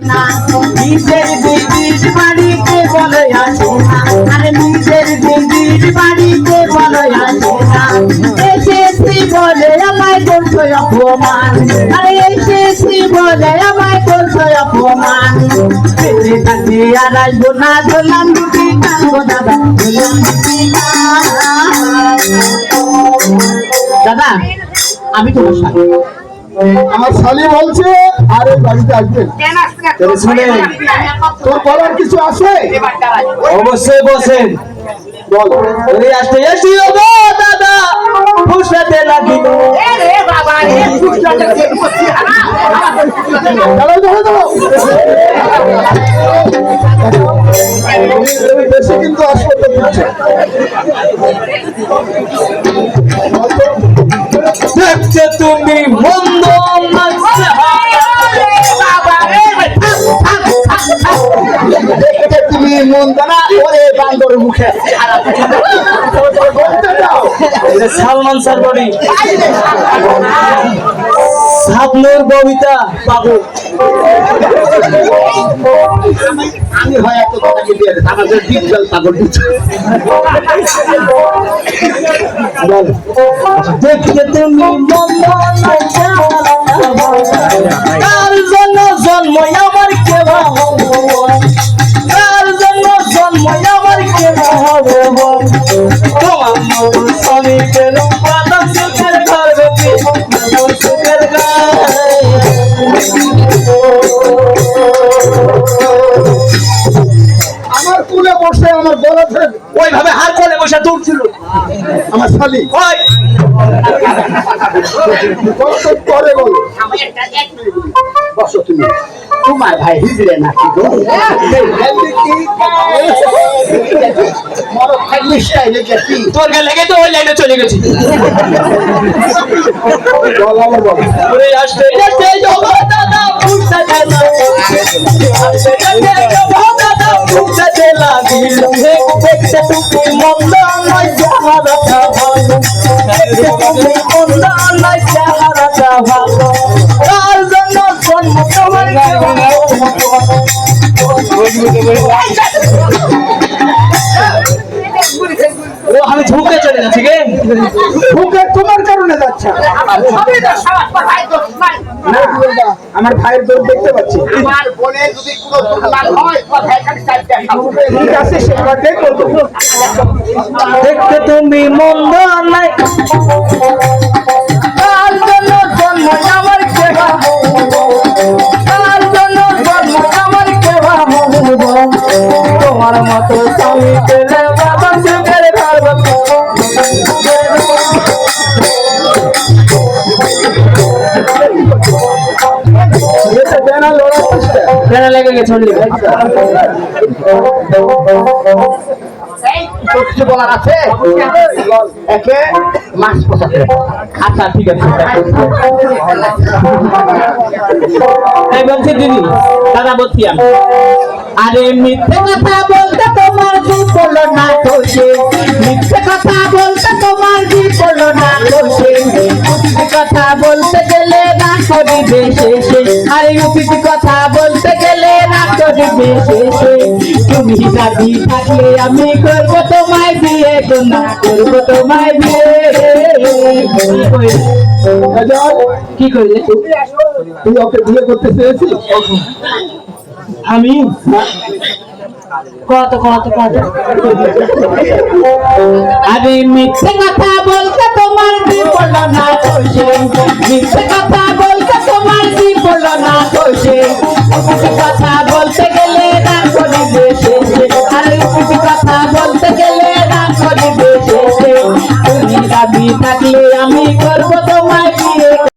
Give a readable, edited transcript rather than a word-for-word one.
নিজের দিদির বাড়িতে বলে আসে না, আরে নিজের দিদির বাড়িতে বলে আসে না। এসেছি বলে আমায় করছো অপমান, আরে এসেছি বলে আমায় করছো অপমান। বেঁচে থাকতে আর আসবো না, ধরলাম দুটি কানবো দাদা, ধরলাম দুটি কান। দাদা আমি তোমার সাথে, আমার শালি বলছে আর এই বাড়িতে আসবেন। শুনেন, তোর বলার কিছু আছে? অবশ্যই বসেন। বল। আসতে এসিও গো দাদা, ফুসলাতে লাগিল। বেশি কিন্তু আসতে দিচ্ছে। দেখতে তুমি মন্দ তুমি মন্দ না, ওরে বান্দর মুখে সালমান সারবরি সাবনুর ববিতা বাবু। আমি হয় এত কথাকে দিয়ে আমাদের ডিজিটাল পাগল দিচ্ছে। দেখতে তুমি মন্দ কার জন্য জন্ম আমার কে কার জন্য জন্ম আমার কে তোমার স্বামী কেন বাদম সুখের ঘর সুখের আমার কুলে বসে আমার গলা ধরে ওইভাবে হাত করে বসে দৌড়ছিল আমার শালি। ওই পরে বলো, বসো তুমি। তোমার ভাই হিজড়ে নাকি গো? তোর গায়ে লেগে তো ওই লাইনে চলে গেছি। ওরে আসতে আসতে জগৎ দাদা ফুটতে গেল, আসতে আসতে জগৎ দাদা ফুটতে লাগিল। দেখতে তুমি মন্দ নয় চেহারাটা ভালো, দেখতে তুমি মন্দ নয় চেহারাটা ভালো। কার জন্য জন্ম তোমার আমি ঝুঁকে চলে যাচ্ছি গে, ঝুঁকে তোমার কারণে যাচ্ছে। আমার ভাইয়ের দোষ দেখতে পাচ্ছি। আমার বোনের যদি কোনো দুর্নাম হয় কথা এখানে চারটে ঠিক আছে, সেবার দেখো। দেখতে তুমি মন্দ নাই, কার জন্য জন্ম আমার কেবা, কার জন্য জন্ম আমার কেবা তোমার মতো স্বামী পেলে বাবা সুখের ঘর লেগে গেছে। কিছু বলার আছে? একে মাছ পোষাতে। আচ্ছা ঠিক আছে, এই বলছি দিদি দাদা বলছি আমি। আরে মিথ্যে কথা বলতে তোমার কি বলো না দোষে, মিথ্যে কথা বলতে তোমার কি বলো না দোষে। উচিত কথা বলতে গেলে না করিবে শেষে, আরে উচিত কথা বলতে গেলে না করিবে শেষে। তুমি দাবি থাকলে আমি করবো তোমায় বিয়ে, না করবো তোমায় বিয়ে। কি করলে? তুই ওকে বিয়ে করতে চেয়েছিস? আমি কত কত কত আরে মিথ্যে কথা বলতে তোমার কি বলো না দোষে, মিথ্যে কথা বলতে তোমার কি বলো না দোষে। উচিত কথা